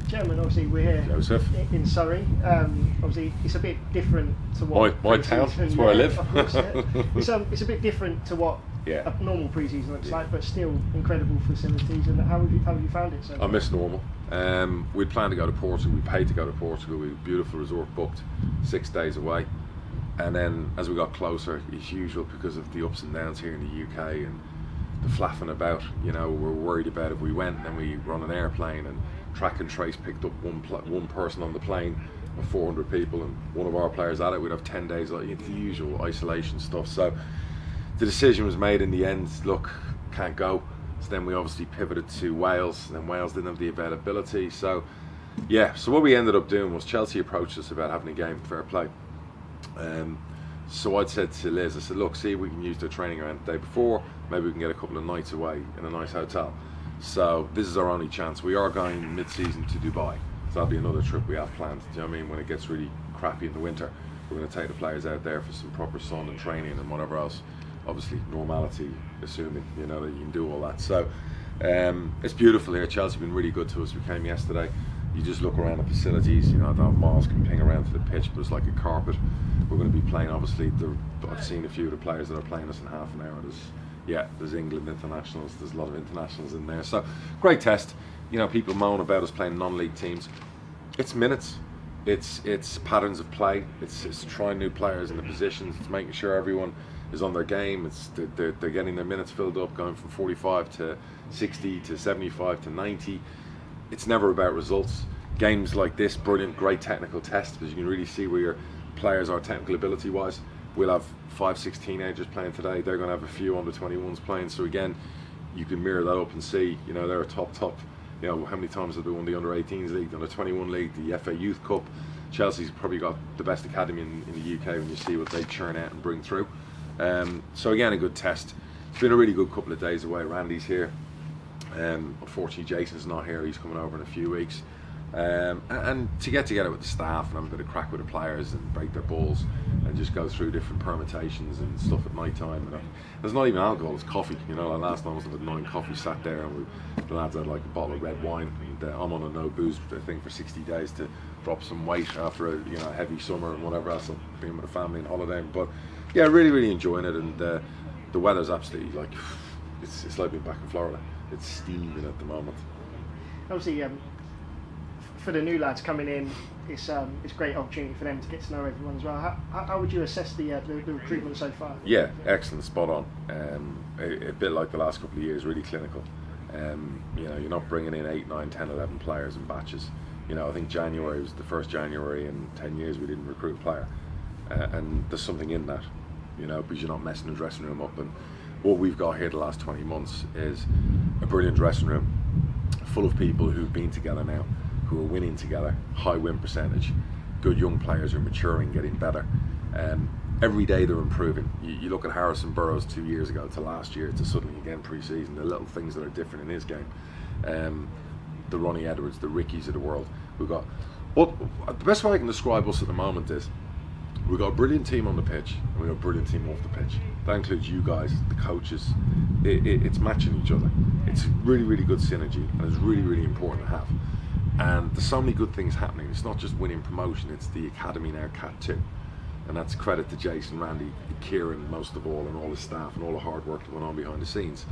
Chairman, obviously we're here Joseph. in Surrey. Obviously it's a bit different to what my town, that's where I live. Of course, it's a bit different to what a normal pre-season looks like, but still incredible facilities. And how have you found it so far? I miss normal. We planned to go to Portugal. We paid to go to Portugal. We had a beautiful resort booked, 6 days away. And then as we got closer, as usual, because of the ups and downs here in the UK and the flapping about, you know, we're worried about if we went and then we were on an airplane and track and trace picked up one person on the plane of 400 people and one of our players at it, we'd have 10 days, like the usual isolation stuff. So the decision was made in the end, look, can't go. So then we obviously pivoted to Wales, and then Wales didn't have the availability. So yeah, so what we ended up doing was Chelsea approached us about having a game, fair play. So I'd said to Liz, I said, look, see if we can use their training around the day before, maybe we can get a couple of nights away in a nice hotel. So this is our only chance. We are going mid-season to Dubai, so that'll be another trip we have planned. Do you know what I mean? When it gets really crappy in the winter, we're going to take the players out there for some proper sun and training and whatever else. Obviously normality, assuming, you know, that you can do all that. So it's beautiful here. Chelsea have been really good to us. We came yesterday. You just look around the facilities, you know, I don't know if miles can ping around to the pitch, but it's like a carpet. We're going to be playing, obviously, I've seen a few of the players that are playing us in half an hour. There's England internationals, there's a lot of internationals in there. So, great test. You know, people moan about us playing non-league teams. It's minutes, it's patterns of play, it's trying new players in the positions, it's making sure everyone is on their game, they're getting their minutes filled up, going from 45 to 60 to 75 to 90. It's never about results. Games like this, brilliant, great technical test, because you can really see where your players are technical ability wise. We'll have 5-6 teenagers playing today. They're going to have a few under 21s playing. So again, you can mirror that up and see, you know, they're a top. You know, how many times have they won the under 18s league, the under 21 league, the FA Youth Cup? Chelsea's probably got the best academy in the UK when you see what they churn out and bring through. So again, a good test. It's been a really good couple of days away. Randy's here. Unfortunately, Jason's not here. He's coming over in a few weeks. And to get together with the staff and have a bit of crack with the players and break their balls and just go through different permutations and stuff at night time. And there's not even alcohol, it's coffee. You know, like last night I must have had 9 coffees, sat there, and the lads had like a bottle of red wine. And I'm on a no booze thing for 60 days to drop some weight after a heavy summer and whatever else. I've been with the family and holidaying. But yeah, really enjoying it. And the weather's absolutely like, it's like being back in Florida. It's steaming at the moment. Obviously, for the new lads coming in, it's a great opportunity for them to get to know everyone as well. How would you assess the recruitment so far? Yeah, excellent, spot on. A bit like the last couple of years, really clinical. You know, you're not bringing in 8, 9, 10, 11 players in batches. You know, I think January was the first January in 10 years we didn't recruit a player, and there's something in that, you know, because you're not messing the dressing room up. And what we've got here the last 20 months is a brilliant dressing room full of people who've been together now, who are winning together, high win percentage, good young players who are maturing, getting better. Every day they're improving. You look at Harrison Burrows 2 years ago to last year to suddenly again pre-season, the little things that are different in his game. The Ronnie Edwards, the Rickies of the world. We've got, the best way I can describe us at the moment is we've got a brilliant team on the pitch and we've got a brilliant team off the pitch. That includes you guys, the coaches. It's matching each other. It's really good synergy, and it's really important to have. And there's so many good things happening. It's not just winning promotion, it's the academy now, Cat 2. And that's credit to Jason, Randy, Kieran most of all, and all the staff and all the hard work that went on behind the scenes.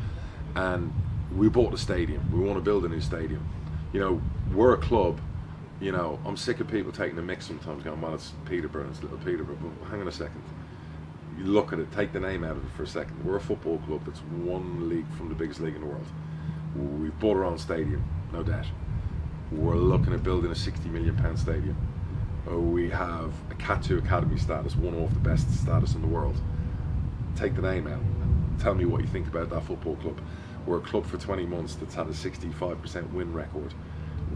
And we bought a stadium. We want to build a new stadium. You know, we're a club. You know, I'm sick of people taking the mix sometimes going, well, it's Peterborough, it's little Peterborough. But hang on a second. You look at it, take the name out of it for a second. We're a football club that's one league from the biggest league in the world. We've bought our own stadium, no doubt. We're looking at building a £60 million stadium. We have a Cat 2 academy status, one of the best status in the world. Take the name out. Tell me what you think about that football club. We're a club for 20 months that's had a 65% win record.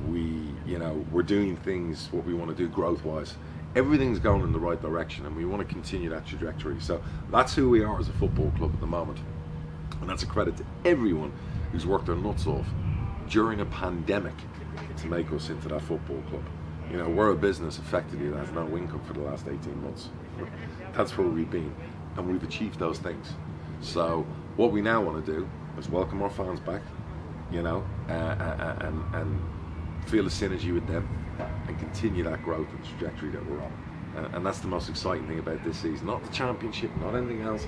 We're doing things what we want to do growth-wise. Everything's going in the right direction, and we want to continue that trajectory. So that's who we are as a football club at the moment, and that's a credit to everyone who's worked their nuts off during a pandemic to make us into that football club. You know, we're a business effectively that has no income for the last 18 months. That's where we've been, and we've achieved those things. So what we now want to do is welcome our fans back, you know, and feel a synergy with them, and continue that growth and trajectory that we're on. And that's the most exciting thing about this season. Not the championship, not anything else.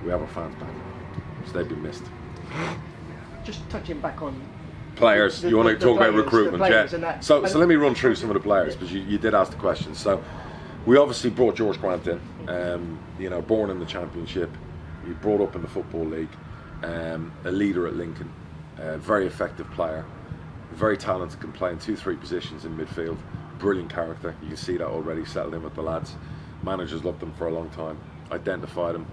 We have our fans back, so they've been missed. Just touching back on players, you want to talk about recruitment, yeah. So let me run through some of the players, because you did ask the question. So we obviously brought George Grant in, born in the championship, he brought up in the Football League, a leader at Lincoln, a very effective player, very talented, can play in 2-3 positions in midfield, brilliant character. You can see that already settled in with the lads. Managers loved him for a long time, identified him,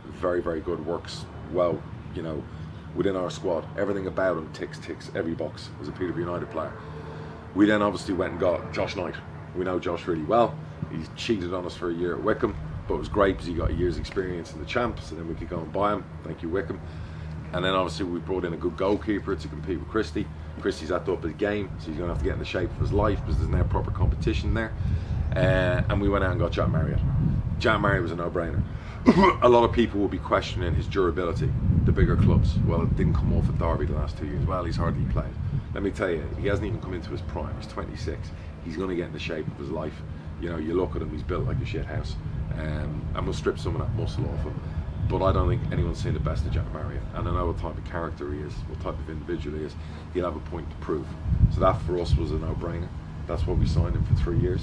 very, very good, works well, within our squad. Everything about him ticks every box as a Peterborough United player. We then obviously went and got Josh Knight. We know Josh really well. He's cheated on us for a year at Wickham, but it was great because he got a year's experience in the champ, so then we could go and buy him. Thank you, Wickham. And then obviously we brought in a good goalkeeper to compete with Christie. Christie's at the up his game, so he's going to have to get in the shape of his life because there's now proper competition there. And we went out and got Jack Marriott. Jack Marriott was a no-brainer. A lot of people will be questioning his durability, the bigger clubs. Well, it didn't come off at Derby the last 2 years. Well, he's hardly played. Let me tell you, he hasn't even come into his prime. He's 26. He's going to get in the shape of his life. You look at him, he's built like a shit house. And we'll strip some of that muscle off him. But I don't think anyone's seen the best of Jack Marriott. And I know what type of character he is, what type of individual he is. He'll have a point to prove. So that for us was a no-brainer. That's why we signed him for 3 years.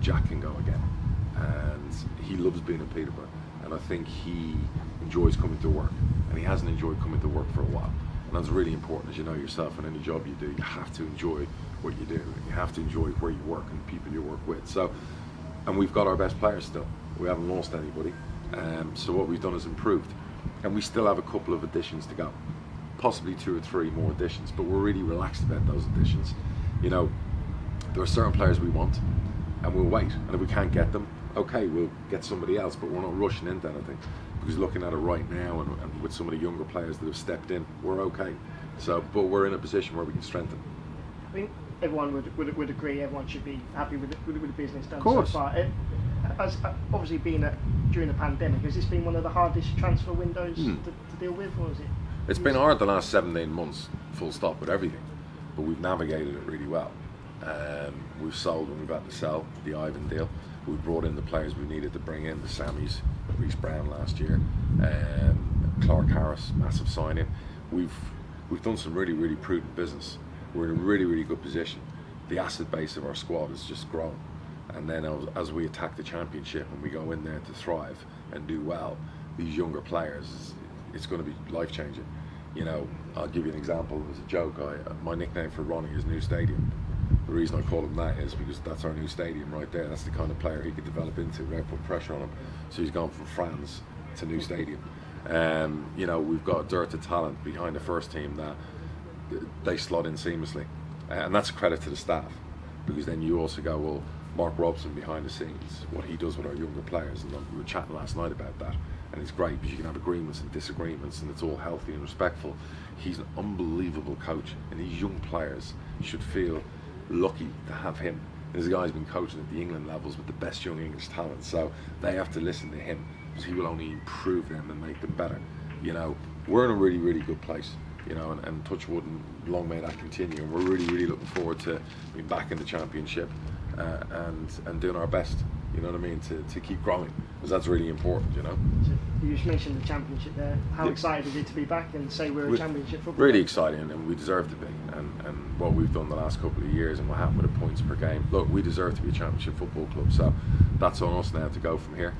Jack can go again. And he loves being in Peterborough. And I think he enjoys coming to work. And he hasn't enjoyed coming to work for a while. And that's really important, as you know yourself, in any job you do. You have to enjoy what you do. And you have to enjoy where you work and the people you work with. So, and we've got our best players still. We haven't lost anybody. So what we've done is improved, and we still have a couple of additions to go, possibly 2 or 3 more additions, but we're really relaxed about those additions. There are certain players we want, and we'll wait, and if we can't get them, okay, we'll get somebody else, but we're not rushing into anything, because looking at it right now, and with some of the younger players that have stepped in, we're okay. So, but we're in a position where we can strengthen. I think everyone would agree, everyone should be happy with the business done so far. As obviously been during the pandemic, has this been one of the hardest transfer windows to deal with, or is it? It's been hard the last 17 months, full stop, with everything, but we've navigated it really well. We've sold when we've had to sell, the Ivan deal. We've brought in the players we needed to bring in, the Sammys, Reece Brown last year, Clark Harris, massive signing. We've done some really, really prudent business. We're in a really, really good position. The asset base of our squad has just grown. And then as we attack the championship and we go in there to thrive and do well, these younger players, it's going to be life-changing. I'll give you an example as a joke. My nickname for Ronnie is New Stadium. The reason I call him that is because that's our new stadium right there. That's the kind of player he could develop into without putting pressure on him. So he's gone from France to New Stadium. We've got a dearth of talent behind the first team that they slot in seamlessly. And that's a credit to the staff, because then you also go, well, Mark Robson behind the scenes, what he does with our younger players, and we were chatting last night about that, and it's great because you can have agreements and disagreements and it's all healthy and respectful. He's an unbelievable coach, and these young players should feel lucky to have him. This guy's been coaching at the England levels with the best young English talent, so they have to listen to him because he will only improve them and make them better. We're in a really, really good place, and touch wood and long may that continue, and we're really, really looking forward to being back in the championship and doing our best, to keep growing, because that's really important, So you just mentioned the championship there. How excited is it to be back and say we're a championship football? Really exciting, and we deserve to be. And what we've done the last couple of years and what happened with the points per game, look, we deserve to be a championship football club. So that's on us now to go from here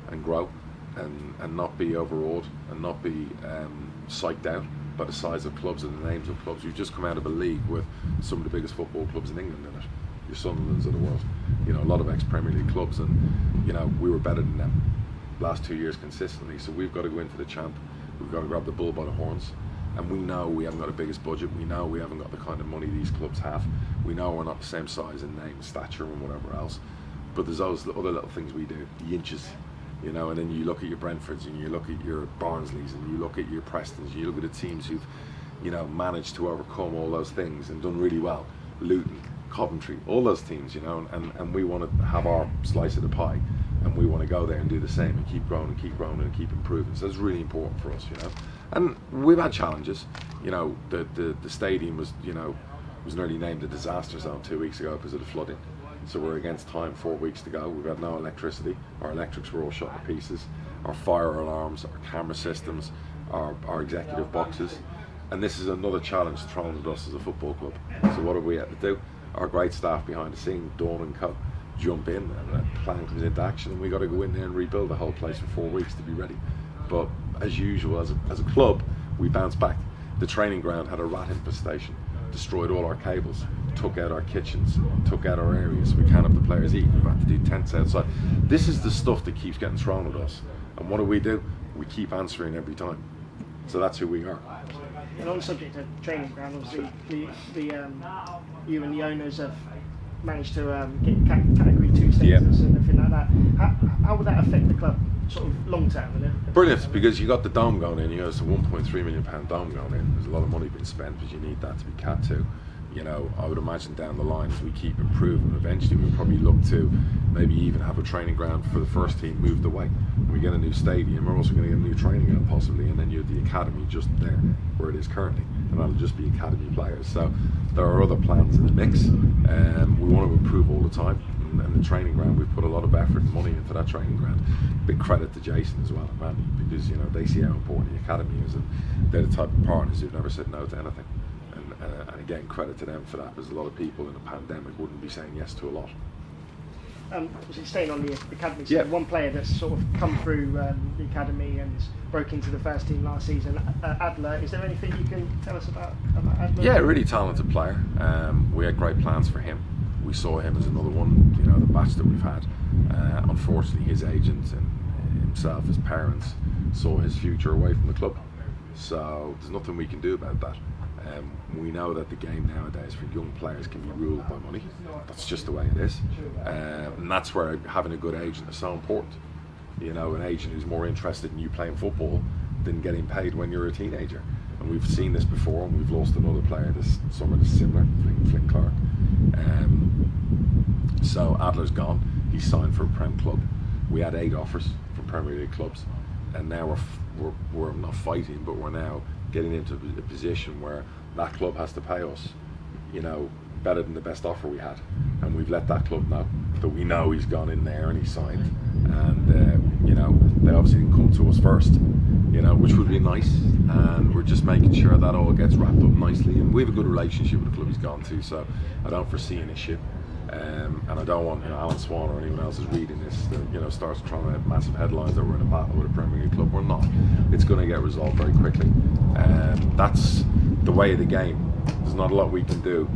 and grow and not be overawed and not be psyched out by the size of clubs and the names of clubs. We've just come out of a league with some of the biggest football clubs in England in it. Your Sunderlands of the world, a lot of ex-Premier League clubs, and we were better than them last 2 years consistently. So we've got to go into the champ, we've got to grab the bull by the horns, and we know we haven't got the biggest budget, we know we haven't got the kind of money these clubs have, we know we're not the same size in name, stature and whatever else, but there's those other little things we do, the inches, and then you look at your Brentfords and you look at your Barnsleys and you look at your Prestons, you look at the teams who've managed to overcome all those things and done really well. Luton, Coventry, all those teams, and we want to have our slice of the pie, and we want to go there and do the same and keep growing and keep growing and keep improving. So it's really important for us, and we've had challenges. The stadium was, was nearly named a disaster zone 2 weeks ago because of the flooding. So we're against time, 4 weeks to go. We've had no electricity. Our electrics were all shot to pieces. Our fire alarms, our camera systems, our executive boxes. And this is another challenge thrown at us as a football club. So what have we had to do? Our great staff behind the scenes, Dawn and Co, jump in, and the plan comes into action, and we got to go in there and rebuild the whole place for 4 weeks to be ready. But as usual, as a club, we bounced back. The training ground had a rat infestation, destroyed all our cables, took out our kitchens, took out our areas. We can't have the players eat. We've had to do tents outside. This is the stuff that keeps getting thrown at us. And what do? We keep answering every time. So that's who we are. And on the subject of training ground, obviously, you and the owners have managed to get Category 2 status and everything like that. How will that affect the club, sort of long term? Brilliant, because you got the dome going in. It's a £1.3 million dome going in. There's a lot of money being spent, but you need that to be Cat 2. I would imagine down the line, as we keep improving, eventually we'll probably look to maybe even have a training ground for the first team moved away. We get a new stadium, we're also going to get a new training ground possibly, and then you have the academy just there where it is currently, and that'll just be academy players. So there are other plans in the mix. We want to improve all the time, and the training ground, we've put a lot of effort and money into that training ground. Big credit to Jason as well, man, because they see how important the academy is, and they're the type of partners who've never said no to anything. And again, credit to them for that, because a lot of people in a pandemic wouldn't be saying yes to a lot. Staying on the academy, so one player that's sort of come through the academy and broke into the first team last season, Adler. Is there anything you can tell us about Adler? Yeah, really talented player. We had great plans for him. We saw him as another one, the batch that we've had. Unfortunately, his agent and himself, his parents, saw his future away from the club. So there's nothing we can do about that. We know that the game nowadays for young players can be ruled by money. That's just the way it is. And that's where having a good agent is so important. An agent who's more interested in you playing football than getting paid when you're a teenager. And we've seen this before, and we've lost another player this summer that's similar, Flynn Clark. So Adler's gone. He's signed for a Prem club. We had 8 offers from Premier League clubs, and now we're not fighting, but we're now getting into a position where that club has to pay us, better than the best offer we had, and we've let that club know that we know he's gone in there and he's signed, and they obviously didn't come to us first, which would be nice, and we're just making sure that all gets wrapped up nicely, and we have a good relationship with the club he's gone to, so I don't foresee an issue. And I don't want Alan Swan or anyone else is reading this that starts trying to have massive headlines that we're in a battle with a Premier League club. We're not. It's going to get resolved very quickly. That's the way of the game. There's not a lot we can do.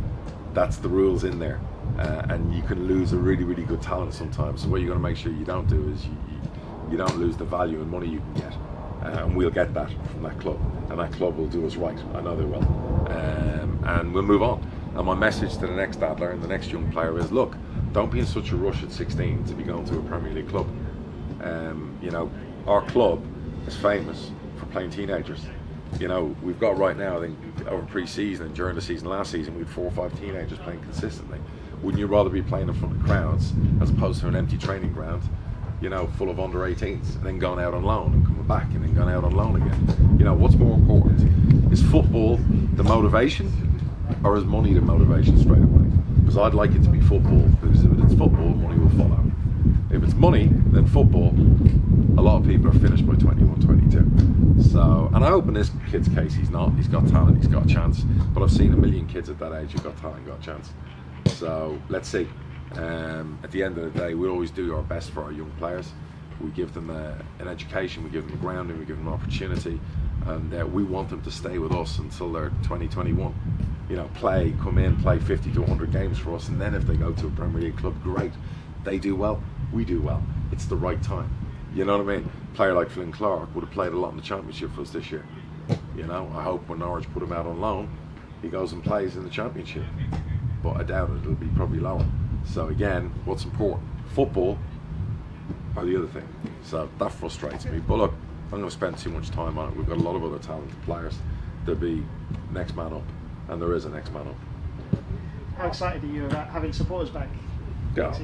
That's the rules in there, and you can lose a really, really good talent sometimes. So what you're going to make sure you don't do is you don't lose the value and money you can get, and we'll get that from that club, and that club will do us right. I know they will, and we'll move on. And my message to the next Adler and the next young player is, look, don't be in such a rush at 16 to be going to a Premier League club. Our club is famous for playing teenagers. We've got right now, I think, over pre-season and during the season last season, we had 4 or 5 teenagers playing consistently. Wouldn't you rather be playing in front of crowds as opposed to an empty training ground, full of under 18s, and then going out on loan and coming back and then going out on loan again? What's more important? Is football the motivation, or is money the motivation straight away? Because I'd like it to be football, because if it's football, money will follow. If it's money, then football, a lot of people are finished by 21, 22. So, and I hope in this kid's case he's not. He's got talent, he's got a chance. But I've seen a million kids at that age who've got talent, got a chance. So, let's see. At the end of the day, we always do our best for our young players. We give them an education, we give them a grounding, we give them an opportunity, and we want them to stay with us until they're 20, 21. Come in, play 50 to 100 games for us, and then if they go to a Premier League club, great. They do well, we do well. It's the right time. You know what I mean? A player like Flynn Clark would have played a lot in the Championship for us this year. I hope when Norwich put him out on loan, he goes and plays in the Championship. But I doubt it, it'll be probably lower. So again, what's important? Football or the other thing. So that frustrates me. But look, I'm going to spend too much time on it. We've got a lot of other talented players. There'll be next man up, and there is a next man up. How excited are you about having supporters back? Yeah,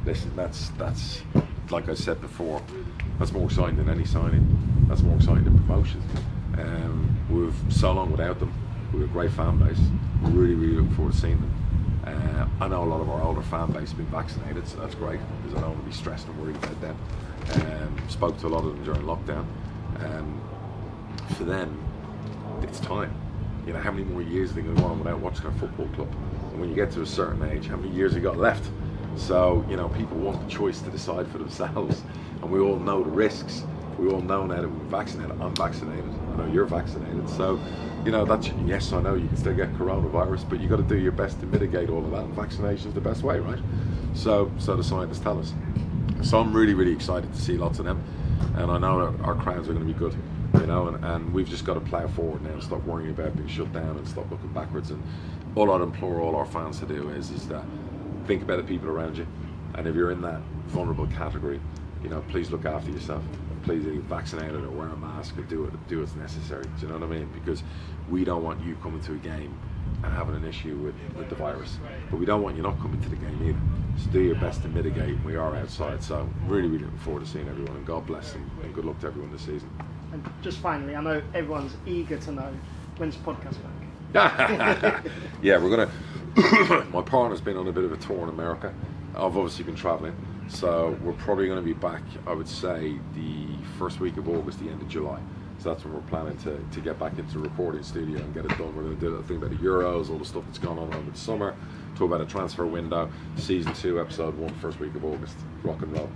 listen, that's like I said before, that's more exciting than any signing. That's more exciting than promotion. We've so long without them. We're a great fan base. really, really looking forward to seeing them. I know a lot of our older fan base have been vaccinated, so that's great, because I don't want to be stressed and worried about them. Spoke to a lot of them during lockdown. For them, it's time. You know, how many more years are they going to go on without watching a football club? And when you get to a certain age, how many years have you got left? So, you know, people want the choice to decide for themselves, and we all know the risks. We all know now that we're vaccinated. I'm vaccinated. I know you're vaccinated. So, you know, that's, yes, I know you can still get coronavirus, but you got to do your best to mitigate all of that. And vaccination is the best way, right? So the scientists tell us. So I'm really, really excited to see lots of them, and I know that our crowds are going to be good. You know, and we've just got to plough forward now and stop worrying about being shut down and stop looking backwards. And all I'd implore all our fans to do is that think about the people around you, and if you're in that vulnerable category, you know, please look after yourself. Please either vaccinate or wear a mask or do what's necessary. Do you know what I mean? Because we don't want you coming to a game and having an issue with the virus, but we don't want you not coming to the game either. So do your best to mitigate. We are outside, so really, really looking forward to seeing everyone, and God bless them, and good luck to everyone this season. And just finally, I know everyone's eager to know, when's the podcast back? Yeah, we're gonna. My partner's been on a bit of a tour in America. I've obviously been travelling, so we're probably going to be back, I would say, the first week of August, the end of July. So that's when we're planning to get back into the recording studio and get it done. We're going to do a thing about the Euros, all the stuff that's gone on over the summer, talk about a transfer window, season 2, episode 1, first week of August. Rock and roll.